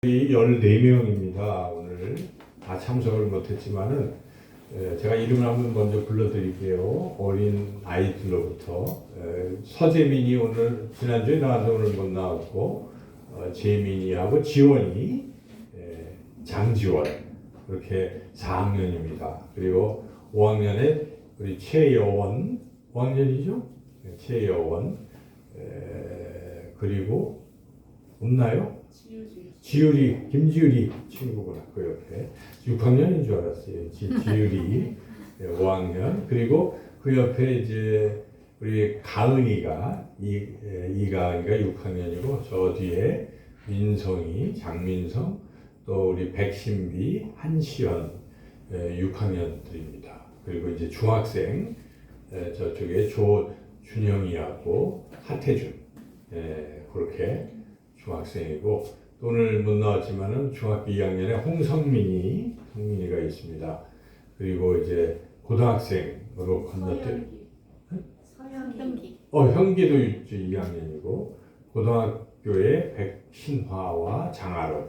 14명입니다. 오늘 다 참석을 못했지만은 제가 이름을 한번 먼저 불러드릴게요. 어린 아이들로부터 서재민이 오늘 지난주에 나와서 오늘 못 나왔고 재민이하고 지원이 장지원 그렇게 4학년입니다. 그리고 5학년에 우리 최여원 5학년이죠? 최여원 그리고 없나요? 지율이, 김지율이 친구구나. 그 옆에 6학년인 줄 알았어요. 지율이 5학년. 그리고 그 옆에 이제 우리 가은이가 이가은이가 6학년이고 저 뒤에 민성이, 장민성, 또 우리 백신비, 한시연 6학년들입니다. 그리고 이제 중학생 저쪽에 조준영이하고 하태준 그렇게 중학생이고 오늘 못 나왔지만은 중학교 2학년에 홍성민이가 있습니다. 그리고 이제 고등학생으로 건너뛰 현기도 2학년이고 고등학교에 백신화와 장아론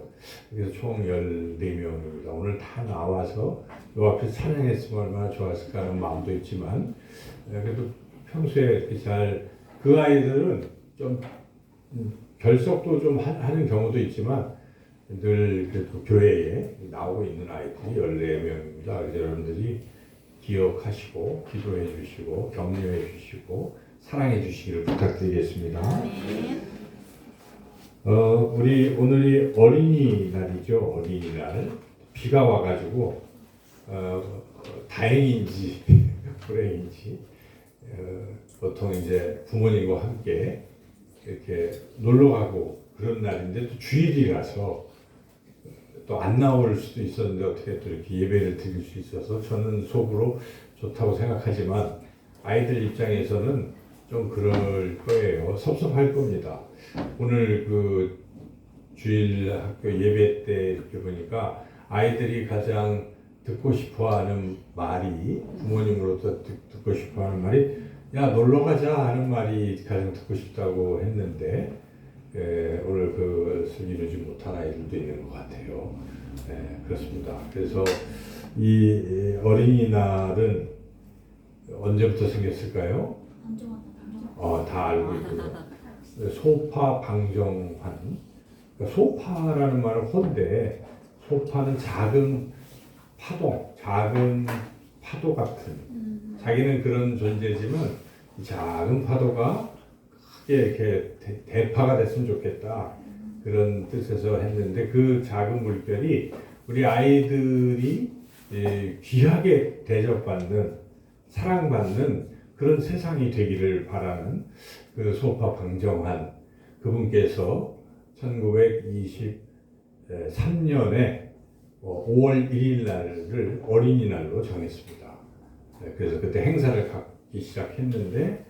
그래서 총 14명입니다. 오늘 다 나와서 요 앞에서 찬양했으면 얼마나 좋았을까 하는 마음도 있지만 그래도 평소에 그 아이들은 좀 결석도 좀 하는 경우도 있지만 늘 그래도 교회에 나오고 있는 아이들이 14명입니다. 그래서 여러분들이 기억하시고 기도해 주시고 격려해 주시고 사랑해 주시기를 부탁드리겠습니다. 우리 오늘이 어린이날이죠. 어린이날 비가 와가지고 다행인지 불행인지 보통 이제 부모님과 함께 이렇게 놀러 가고 그런 날인데 또 주일이라서 또 안 나올 수도 있었는데 어떻게 또 이렇게 예배를 드릴 수 있어서 저는 속으로 좋다고 생각하지만 아이들 입장에서는 좀 그럴 거예요. 섭섭할 겁니다. 오늘 그 주일 학교 예배 때 이렇게 보니까 아이들이 가장 듣고 싶어하는 말이 부모님으로부터 듣고 싶어하는 말이 야 놀러 가자 하는 말이 가장 듣고 싶다고 했는데 오늘 그것을 이루지 못한 아이들도 있는 것 같아요. 그렇습니다. 그래서 이 어린이날은 언제부터 생겼을까요? 다 알고 있고요. 소파 방정환. 그러니까 소파라는 말은 호인데 소파는 작은 파도 같은 자기는 그런 존재지만 작은 파도가 크게 이렇게 대파가 됐으면 좋겠다 그런 뜻에서 했는데 그 작은 물결이 우리 아이들이 귀하게 대접받는 사랑받는 그런 세상이 되기를 바라는 그 소파 방정환 그분께서 1923년에 5월 1일 날을 어린이날로 정했습니다. 그래서 그때 행사를 갖기 시작했는데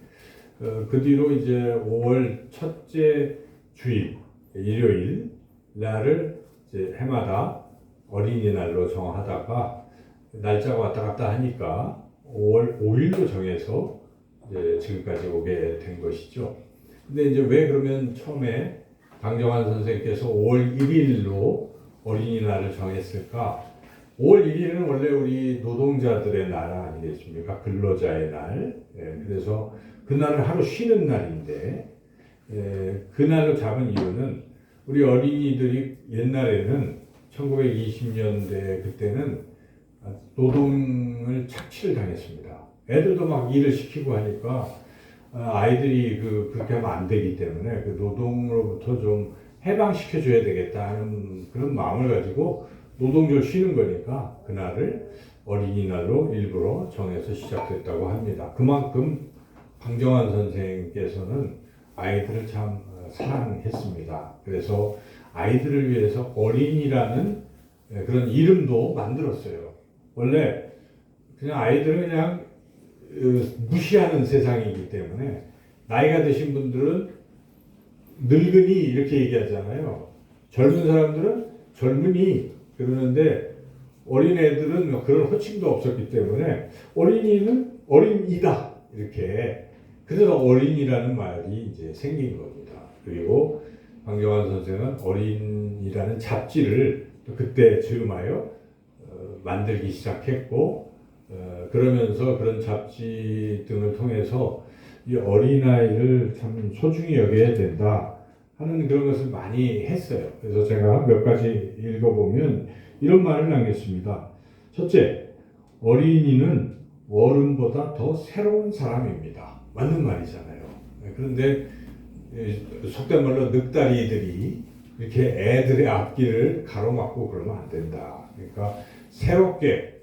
그 뒤로 이제 5월 첫째 주일 일요일 날을 이제 해마다 어린이날로 정하다가 날짜가 왔다 갔다 하니까 5월 5일로 정해서 이제 지금까지 오게 된 것이죠. 근데 이제 왜 그러면 처음에 방정환 선생님께서 5월 1일로 어린이날을 정했을까? 5월 1일은 원래 우리 노동자들의 날 아니겠습니까? 근로자의 날. 그래서 그날은 하루 쉬는 날인데 그날로 잡은 이유는 우리 어린이들이 옛날에는 1920년대 그때는 노동을 착취를 당했습니다. 애들도 막 일을 시키고 하니까 아이들이 그렇게 하면 안 되기 때문에 그 노동으로부터 좀 해방시켜줘야 되겠다 하는 그런 마음을 가지고 노동절 쉬는 거니까 그날을 어린이날로 일부러 정해서 시작됐다고 합니다. 그만큼 방정환 선생님께서는 아이들을 참 사랑했습니다. 그래서 아이들을 위해서 어린이라는 그런 이름도 만들었어요. 원래 그냥 아이들은 그냥 무시하는 세상이기 때문에 나이가 드신 분들은 늙은이 이렇게 얘기하잖아요. 젊은 사람들은 젊은이 그러는데 어린애들은 그런 호칭도 없었기 때문에 어린이는 어린이다 이렇게 그래서 어린이라는 말이 이제 생긴 겁니다. 그리고 방정환 선생은 어린이라는 잡지를 또 그때 즈음하여 만들기 시작했고, 그러면서 그런 잡지 등을 통해서 이 어린아이를 참 소중히 여겨야 된다 하는 그런 것을 많이 했어요. 그래서 제가 몇 가지 읽어보면 이런 말을 남겼습니다. 첫째, 어린이는 어른보다 더 새로운 사람입니다. 맞는 말이잖아요. 그런데 속된 말로 늑다리들이 이렇게 애들의 앞길을 가로막고 그러면 안 된다. 그러니까 새롭게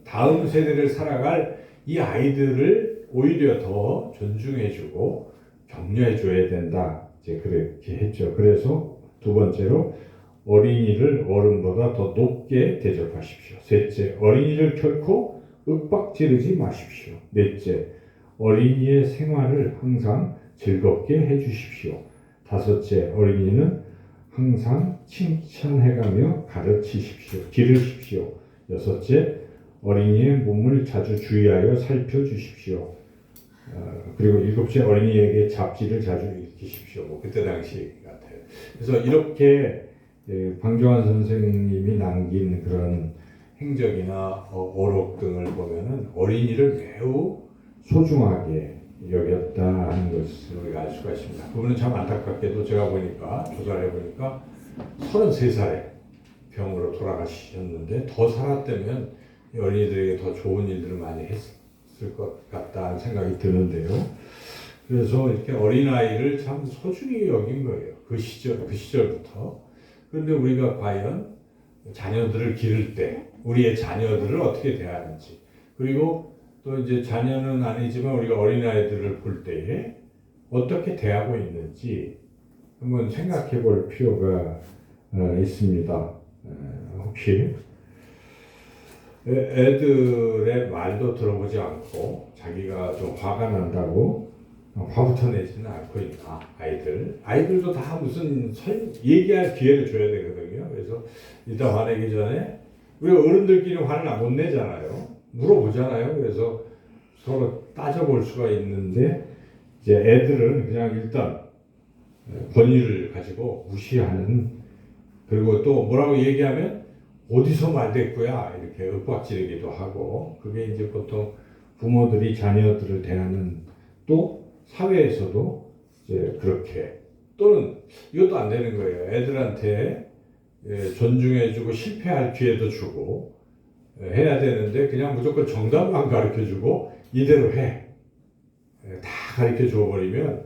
다음 세대를 살아갈 이 아이들을 오히려 더 존중해주고 격려해줘야 된다. 이제 그렇게 했죠. 그래서 두 번째로 어린이를 어른보다 더 높게 대접하십시오. 셋째, 어린이를 결코 윽박지르지 마십시오. 넷째, 어린이의 생활을 항상 즐겁게 해주십시오. 다섯째, 어린이는 항상 칭찬해가며 가르치십시오. 기르십시오. 여섯째, 어린이의 몸을 자주 주의하여 살펴주십시오. 그리고 일곱째, 어린이에게 잡지를 자주 읽히십시오. 뭐 그때 당시 같아요. 그래서 이렇게 방정환 선생님이 남긴 그런 행적이나 어록 등을 보면은 어린이를 매우 소중하게 여겼다 하는 것을 우리가 알 수가 있습니다. 그분은 참 안타깝게도 제가 보니까 조사를 해보니까 33살에 병으로 돌아가셨는데 더 살았다면 어린이들에게 더 좋은 일들을 많이 했을 것 같다는 생각이 드는데요. 그래서 이렇게 어린아이를 참 소중히 여긴 거예요. 그 시절부터. 그런데 우리가 과연 자녀들을 기를 때 우리의 자녀들을 어떻게 대하는지, 그리고 또 이제 자녀는 아니지만 우리가 어린아이들을 볼 때에 어떻게 대하고 있는지 한번 생각해 볼 필요가 있습니다. 혹시 애들의 말도 들어보지 않고 자기가 좀 화가 난다고 화부터 내지는 않고 있나, 아이들도 다 무슨 얘기할 기회를 줘야 되거든요. 그래서 일단 화내기 전에 우리가 어른들끼리 화를 못 내잖아요. 물어보잖아요. 그래서 서로 따져볼 수가 있는데 이제 애들은 그냥 일단 권위를 가지고 무시하는, 그리고 또 뭐라고 얘기하면 어디서 말됐고야 이렇게 윽박지르기도 하고, 그게 이제 보통 부모들이 자녀들을 대하는, 또 사회에서도 이제 그렇게, 또는 이것도 안 되는 거예요. 애들한테 존중해주고 실패할 기회도 주고 해야 되는데 그냥 무조건 정답만 가르쳐주고 이대로 해, 다 가르쳐 줘버리면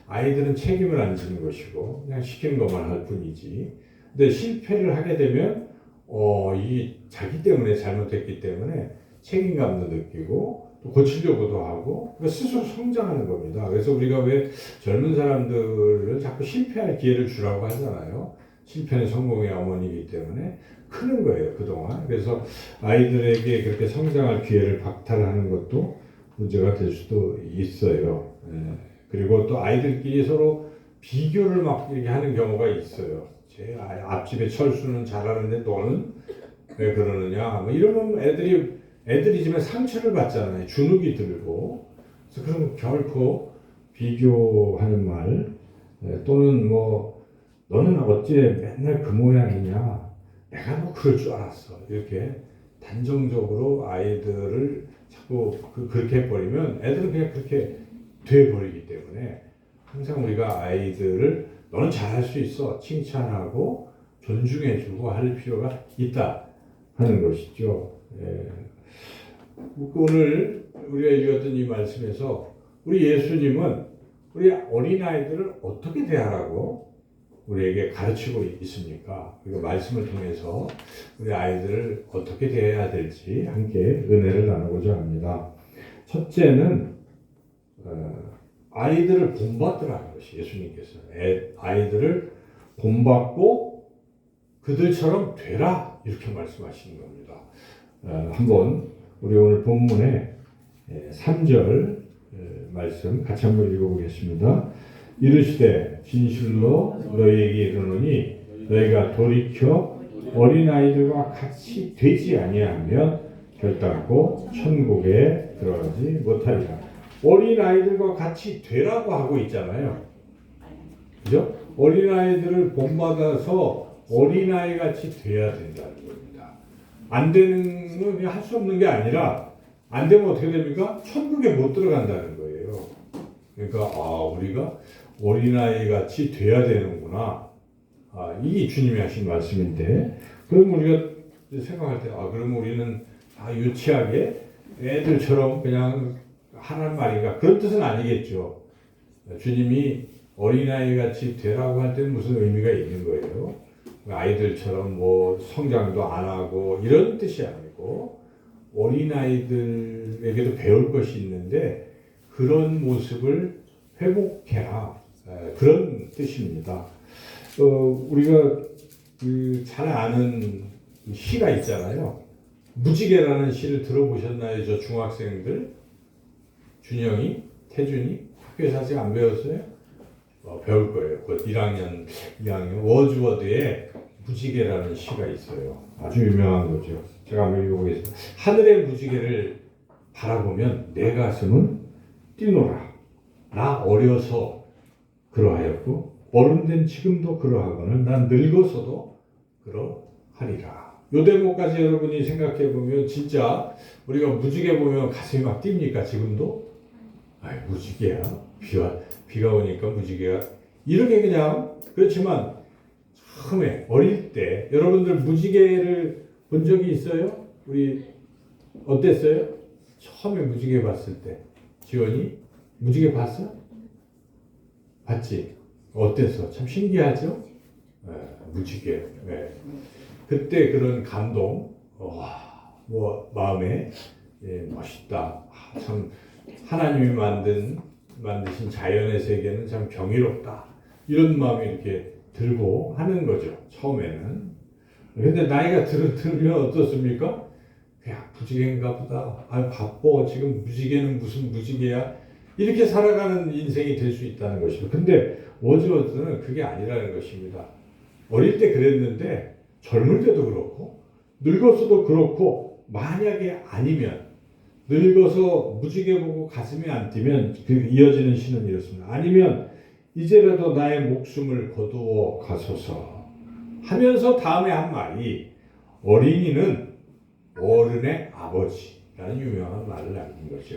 아이들은 책임을 안 지는 것이고 그냥 시키는 것만 할 뿐이지. 근데 실패를 하게 되면 이 자기 때문에 잘못했기 때문에 책임감도 느끼고 또 고치려고도 하고 스스로 성장하는 겁니다. 그래서 우리가 왜 젊은 사람들을 자꾸 실패할 기회를 주라고 하잖아요. 실패는 성공의 어머니이기 때문에 크는 거예요, 그동안. 그래서 아이들에게 그렇게 성장할 기회를 박탈하는 것도 문제가 될 수도 있어요. 그리고 또 아이들끼리 서로 비교를 막 이렇게 하는 경우가 있어요. 제 앞집에 철수는 잘하는데 너는 왜 그러느냐, 뭐 이러면 애들이지만 상처를 받잖아요. 주눅이 들고. 그래서 그럼 결코 비교하는 말, 또는 뭐 너는 어째 맨날 그 모양이냐, 내가 뭐 그럴 줄 알았어, 이렇게 단정적으로 아이들을 자꾸 그렇게 해버리면 애들은 그냥 그렇게 돼버리기 때문에 항상 우리가 아이들을 너는 잘할 수 있어 칭찬하고 존중해주고 할 필요가 있다 하는 것이죠. 오늘 우리가 읽었던 이 말씀에서 우리 예수님은 우리 어린아이들을 어떻게 대하라고 우리에게 가르치고 있습니까? 그리고 말씀을 통해서 우리 아이들을 어떻게 대해야 될지 함께 은혜를 나누고자 합니다. 첫째는 아이들을 본받으라는 것이, 예수님께서 아이들을 본받고 그들처럼 되라 이렇게 말씀하시는 겁니다. 한번 우리 오늘 본문의 3절 말씀 같이 한번 읽어보겠습니다. 이르시되 진실로 너희에게 이르노니 너희가 돌이켜 어린아이들과 같이 되지 아니하면 결단코 천국에 들어가지 못하리라. 어린아이들과 같이 되라고 하고 있잖아요. 그죠? 어린아이들을 본받아서 어린아이 같이 돼야 된다는 겁니다. 안 되는 건 할 수 없는 게 아니라 안 되면 어떻게 됩니까? 천국에 못 들어간다는 거예요. 그러니까 우리가 어린아이 같이 돼야 되는구나. 이게 주님이 하신 말씀인데, 그럼 우리가 생각할 때 그럼 우리는 유치하게 애들처럼 그냥 하는 말인가? 그런 뜻은 아니겠죠. 주님이 어린아이 같이 되라고 할 때는 무슨 의미가 있는 거예요? 아이들처럼 뭐 성장도 안 하고 이런 뜻이 아니고, 어린아이들에게도 배울 것이 있는데 그런 모습을 회복해라, 그런 뜻입니다. 우리가 잘 아는 시가 있잖아요. 무지개라는 시를 들어보셨나요? 저 중학생들? 준영이, 태준이 학교에서 아직 안 배웠어요? 배울 거예요. 곧 2학년 워즈워드에 무지개라는 시가 있어요. 아주 유명한 거죠. 제가 한번 읽어보겠습니다. 하늘의 무지개를 바라보면 내 가슴은 뛰노라. 나 어려서 그러하였고 어른된 지금도 그러하거늘 난 늙어서도 그러하리라. 요 대목까지 여러분이 생각해 보면 진짜 우리가 무지개 보면 가슴이 막 뜁니까? 지금도? 무지개야. 비가 오니까 무지개가 이렇게 그냥. 그렇지만 처음에 어릴 때 여러분들 무지개를 본 적이 있어요? 우리 어땠어요? 처음에 무지개 봤을 때. 지원이 무지개 봤어? 봤지? 어땠어? 참 신기하죠? 무지개. 그때 그런 감동, 마음에 멋있다. 참 하나님이 만드신 자연의 세계는 참 경이롭다. 이런 마음이 이렇게 들고 하는 거죠. 처음에는. 근데 나이가 들면 어떻습니까? 그냥 무지개인가 보다. 바빠. 지금 무지개는 무슨 무지개야? 이렇게 살아가는 인생이 될 수 있다는 것입니다. 근데 워즈워드는 그게 아니라는 것입니다. 어릴 때 그랬는데 젊을 때도 그렇고 늙어서도 그렇고, 만약에 아니면 늙어서 무지개 보고 가슴이 안 뛰면 그 이어지는 시는 이렇습니다. 아니면 이제라도 나의 목숨을 거두어 가소서 하면서 다음에 한 말이 어린이는 어른의 아버지라는 유명한 말을 남긴 거죠.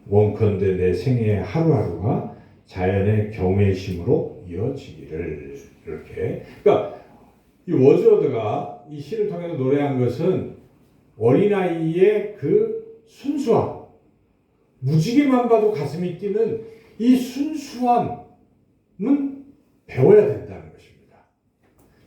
원컨대 내 생애의 하루하루가 자연의 경외심으로 이어지기를. 이렇게. 그러니까 이 워즈워드가 이 시를 통해서 노래한 것은 어린아이의 그 순수함, 무지개만 봐도 가슴이 뛰는 이 순수함은 배워야 된다는 것입니다.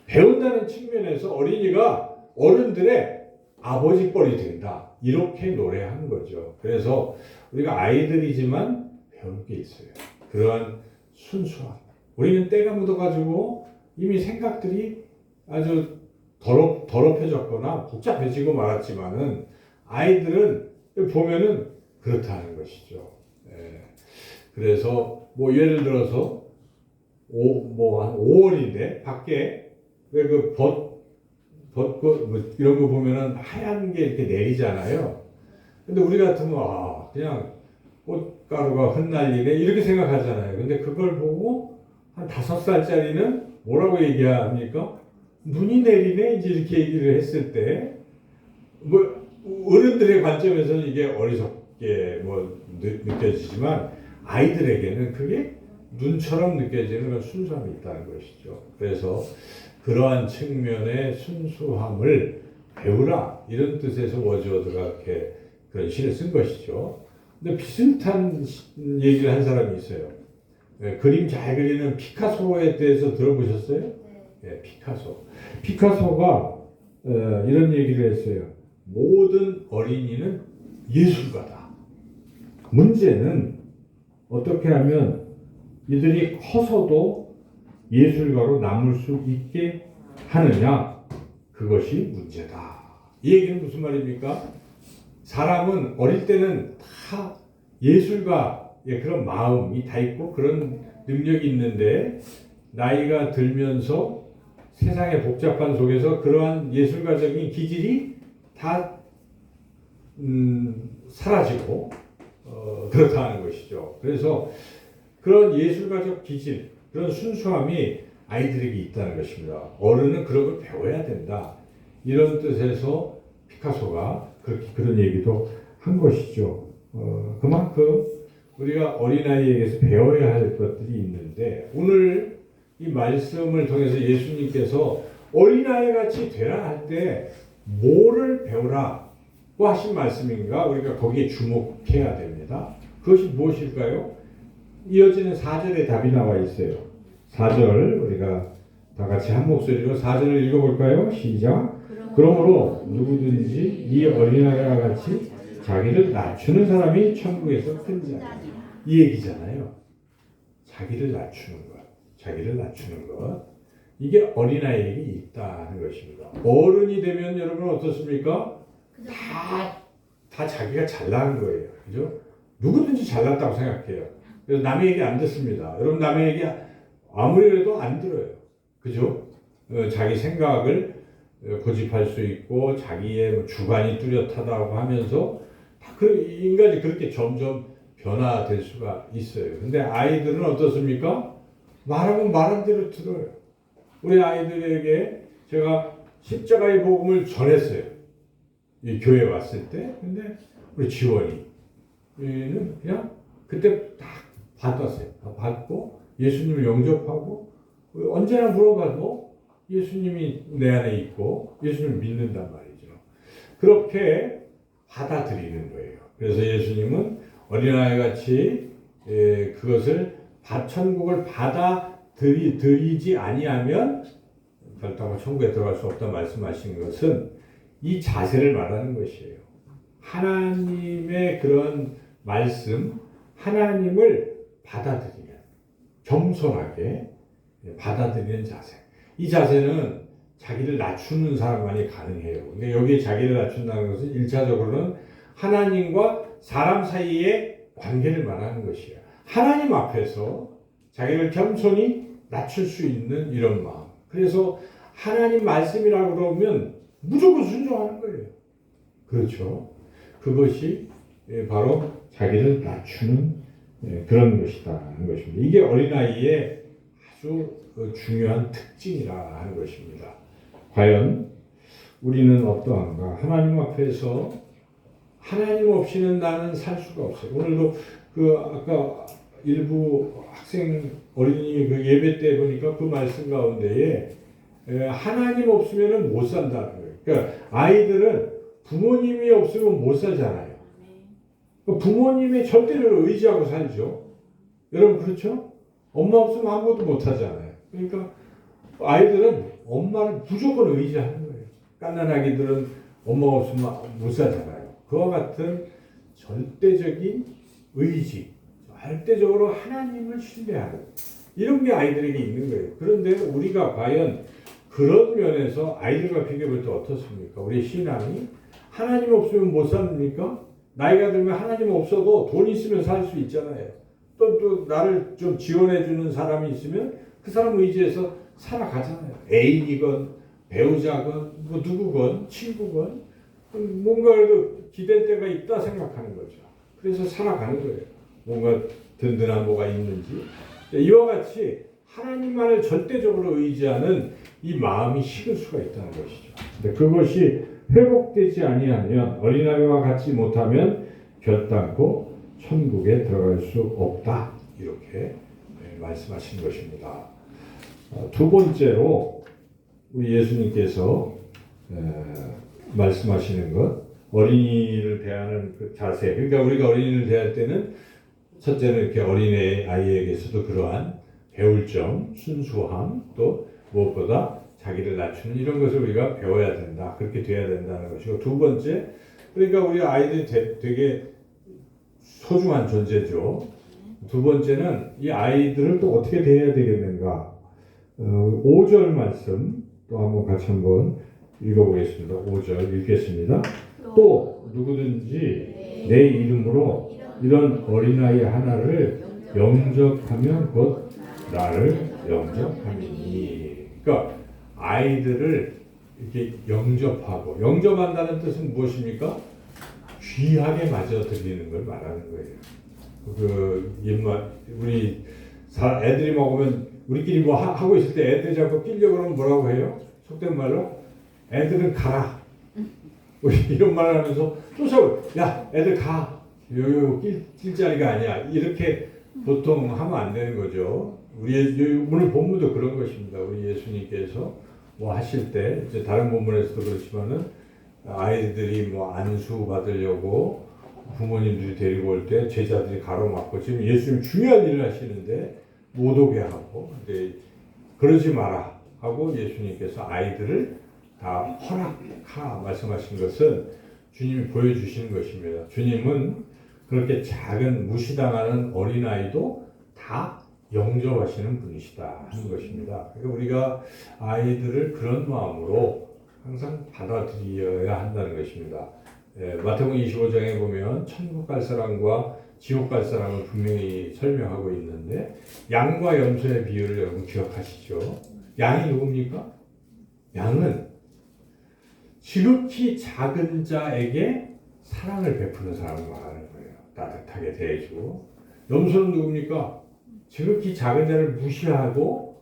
배운다는 측면에서 어린이가 어른들의 아버지 뻘이 된다. 이렇게 노래한 거죠. 그래서 우리가 아이들이지만 배울 게 있어요. 그러한 순수함. 우리는 때가 묻어가지고 이미 생각들이 아주 더럽혀졌거나 복잡해지고 말았지만은 아이들은 보면은 그렇다는 것이죠. 그래서 뭐 예를 들어서 한 5월인데 밖에 왜 그 벚꽃 뭐 이런 거 보면은 하얀 게 이렇게 내리잖아요. 근데 우리 같으면 그냥 꽃가루가 흩날리네 이렇게 생각하잖아요. 근데 그걸 보고 한 5살짜리는 뭐라고 얘기합니까? 눈이 내리네 이제 이렇게 얘기를 했을 때 뭐 어른들의 관점에서는 이게 어리석게 느껴지지만 아이들에게는 그게 눈처럼 느껴지는 그런 순수함이 있다는 것이죠. 그래서 그러한 측면의 순수함을 배우라 이런 뜻에서 워즈워드가 이렇게 그런 시를 쓴 것이죠. 근데 비슷한 얘기를 한 사람이 있어요. 그림 잘 그리는 피카소에 대해서 들어보셨어요? 네, 피카소. 피카소가 이런 얘기를 했어요. 모든 어린이는 예술가다. 문제는 어떻게 하면 이들이 커서도 예술가로 남을 수 있게 하느냐, 그것이 문제다. 이 얘기는 무슨 말입니까? 사람은 어릴 때는 다 예술가의 그런 마음이 다 있고 그런 능력이 있는데 나이가 들면서 세상의 복잡한 속에서 그러한 예술가적인 기질이 다 사라지고 그렇다는 것이죠. 그래서 그런 예술가적 기질, 그런 순수함이 아이들에게 있다는 것입니다. 어른은 그런 걸 배워야 된다. 이런 뜻에서 피카소가 그런 얘기도 한 것이죠. 그만큼 우리가 어린아이에게서 배워야 할 것들이 있는데 오늘 이 말씀을 통해서 예수님께서 어린아이 같이 되라 할 때 뭐를 배우라고 하신 말씀인가 우리가 거기에 주목해야 됩니다. 그것이 무엇일까요? 이어지는 4절에 답이 나와 있어요. 4절 우리가 다 같이 한 목소리로 4절을 읽어볼까요? 시작. 그러므로 누구든지 이 어린아이와 같이 자기를 낮추는 사람이 천국에서 큰 자다. 이 얘기잖아요. 자기를 낮추는 것. 자기를 낮추는 것. 이게 어린아이에게 있다는 것입니다. 어른이 되면 여러분 어떻습니까? 다 자기가 잘나는 거예요. 그죠? 누구든지 잘났다고 생각해요. 그래서 남의 얘기 안 듣습니다. 여러분 남의 얘기 아무리 그래도 안 들어요. 그죠? 자기 생각을 고집할 수 있고 자기의 주관이 뚜렷하다고 하면서 인간이 그렇게 점점 변화될 수가 있어요. 근데 아이들은 어떻습니까? 말하면 말한 대로 들어요. 우리 아이들에게 제가 십자가의 복음을 전했어요. 이 교회 왔을 때. 근데 우리 지원이는 그냥 그때 딱 받았어요. 받고 예수님을 영접하고 언제나 물어봐도 예수님이 내 안에 있고 예수님을 믿는단 말이죠. 그렇게 받아들이는 거예요. 그래서 예수님은 어린아이같이 그것을 천국을 받아들이지 아니하면 결단과 천국에 들어갈 수 없다 말씀하신 것은 이 자세를 말하는 것이에요. 하나님의 그런 말씀, 하나님을 받아들이면 겸손하게 받아들이는 자세. 이 자세는 자기를 낮추는 사람만이 가능해요. 근데 여기에 자기를 낮춘다는 것은 1차적으로는 하나님과 사람 사이의 관계를 말하는 것이에요. 하나님 앞에서 자기를 겸손히 낮출 수 있는 이런 마음. 그래서 하나님 말씀이라고 그러면 무조건 순종하는 거예요. 그렇죠. 그것이 바로 자기를 낮추는 그런 것이다는 것입니다. 이게 어린아이의 아주 중요한 특징이라 하는 것입니다. 과연 우리는 어떠한가? 하나님 앞에서 하나님 없이는 나는 살 수가 없어요. 오늘도 아까 일부 학생 어린이 예배 때 보니까 그 말씀 가운데에 하나님 없으면 못 산다는 거예요. 그러니까 아이들은 부모님이 없으면 못 살잖아요. 부모님의 절대를 의지하고 살죠. 여러분 그렇죠? 엄마 없으면 아무것도 못 하잖아요. 그러니까 아이들은 엄마를 무조건 의지하는 거예요. 갓난 아기들은 엄마가 없으면 못 살잖아요. 그와 같은 절대적인 의지, 절대적으로 하나님을 신뢰하는 이런 게 아이들에게 있는 거예요. 그런데 우리가 과연 그런 면에서 아이들과 비교해볼 때 어떻습니까? 우리 신앙이 하나님 없으면 못 삽니까? 나이가 들면 하나님 없어도 돈 있으면 살 수 있잖아요. 또 나를 좀 지원해주는 사람이 있으면 그 사람 의지해서 살아가잖아요. 애인이건 배우자건 뭐 누구건 친구건 뭔가 기댈 데가 있다 생각하는 거죠. 그래서 살아가는 거예요. 뭔가 든든한 뭐가 있는지. 이와 같이 하나님만을 절대적으로 의지하는 이 마음이 식을 수가 있다는 것이죠. 근데 그것이 회복되지 아니하면 어린아이와 같지 못하면 결단코 천국에 들어갈 수 없다. 이렇게 말씀하신 것입니다. 두 번째로 우리 예수님께서 말씀하시는 것, 어린이를 대하는 그 자세. 그러니까 우리가 어린이를 대할 때는 첫째는 이렇게 어린아이에게서도 그러한 배울 점, 순수함, 또 무엇보다 자기를 낮추는 이런 것을 우리가 배워야 된다. 그렇게 돼야 된다는 것이고, 두 번째, 그러니까 우리 아이들이 되게 소중한 존재죠. 두 번째는 이 아이들을 또 어떻게 대해야 되겠는가. 5절 말씀 또 한번 같이 한번 읽어보겠습니다. 5절 읽겠습니다. 또 누구든지 내 이름으로 이런 어린아이 하나를 영접하면 곧 나를 영접함이니. 그러니까 아이들을 이렇게 영접하고, 영접한다는 뜻은 무엇입니까? 귀하게 맞아들이는 걸 말하는 거예요. 우리 애들이 먹으면 우리끼리 뭐 하고 있을 때 애들이 자꾸 끼려고 그러면 뭐라고 해요? 속된 말로 애들은 가라. 우리 이런 말을 하면서 쫓아오. 야 애들 가. 여기 낄 자리가 아니야. 이렇게 보통 하면 안 되는 거죠. 오늘 본문도 그런 것입니다. 우리 예수님께서 뭐 하실 때 이제 다른 본문에서도 그렇지만은 아이들이 뭐 안수 받으려고 부모님들이 데리고 올 때 제자들이 가로막고 지금 예수님 중요한 일을 하시는데 못 오게 하고 그러지 마라 하고 예수님께서 아이들을 다 허락하 말씀하신 것은 주님이 보여주시는 것입니다. 주님은 그렇게 작은 무시당하는 어린아이도 다 영접하시는 분이시다 하는 것입니다. 그러니까 우리가 아이들을 그런 마음으로 항상 받아들여야 한다는 것입니다. 마태복음 25장에 보면 천국 갈 사람과 지옥 갈 사람을 분명히 설명하고 있는데 양과 염소의 비유를 여러분 기억하시죠? 양이 누굽니까? 양은 지극히 작은 자에게 사랑을 베푸는 사람을 말하는 거예요. 따뜻하게 대해주고. 염소는 누굽니까? 지극히 작은 자를 무시하고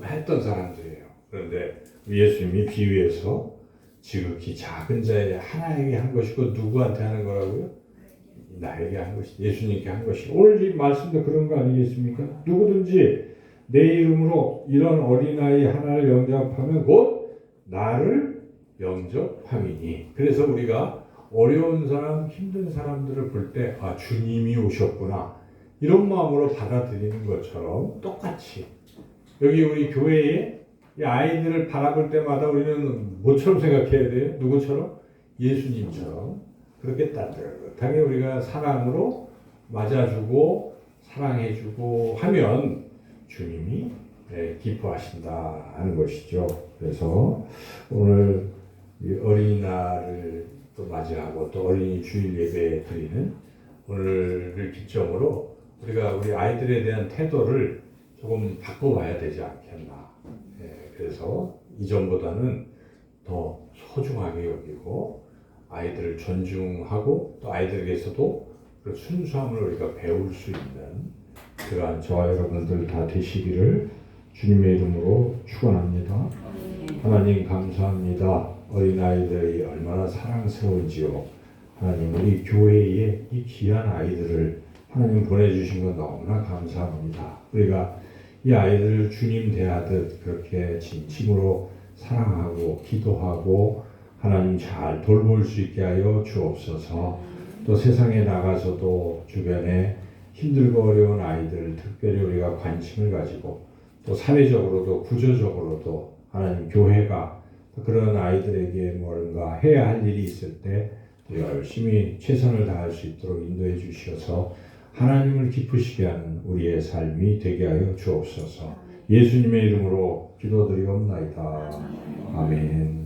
했던 사람들이에요. 그런데 예수님이 비유해서 지극히 작은 자의 하나에게 한 것이고 누구한테 하는 거라고요? 나에게 한 것이 예수님께 한 것이고 오늘 이 말씀도 그런 거 아니겠습니까? 누구든지 내 이름으로 이런 어린아이 하나를 영접하면 곧 나를 영접함이니. 그래서 우리가 어려운 사람, 힘든 사람들을 볼 때 아, 주님이 오셨구나 이런 마음으로 받아들이는 것처럼 똑같이 여기 우리 교회에 이 아이들을 바라볼 때마다 우리는 뭐처럼 생각해야 돼요? 누구처럼? 예수님처럼 그렇게 따뜻하게 우리가 사랑으로 맞아주고 사랑해주고 하면 주님이 기뻐하신다 하는 것이죠. 그래서 오늘 어린이날을 또 맞이하고 또 어린이 주일 예배 드리는 오늘을 기점으로 우리가 우리 아이들에 대한 태도를 조금 바꿔봐야 되지 않겠나. 그래서 이전보다는 더 소중하게 여기고 아이들을 존중하고 또 아이들에게서도 그 순수함을 우리가 배울 수 있는 그러한 저와 여러분들 다 되시기를 주님의 이름으로 축원합니다. 하나님 감사합니다. 어린아이들이 얼마나 사랑스러운지요. 하나님 우리 교회에 이 귀한 아이들을 하나님 보내주신 것 너무나 감사합니다. 우리가 이 아이들을 주님 대하듯 그렇게 진심으로 사랑하고 기도하고 하나님 잘 돌볼 수 있게 하여 주옵소서. 또 세상에 나가서도 주변에 힘들고 어려운 아이들 특별히 우리가 관심을 가지고 또 사회적으로도 구조적으로도 하나님 교회가 그런 아이들에게 뭔가 해야 할 일이 있을 때 열심히 최선을 다할 수 있도록 인도해 주셔서 하나님을 기쁘시게 하는 우리의 삶이 되게 하여 주옵소서. 예수님의 이름으로 기도드리옵나이다. 아멘.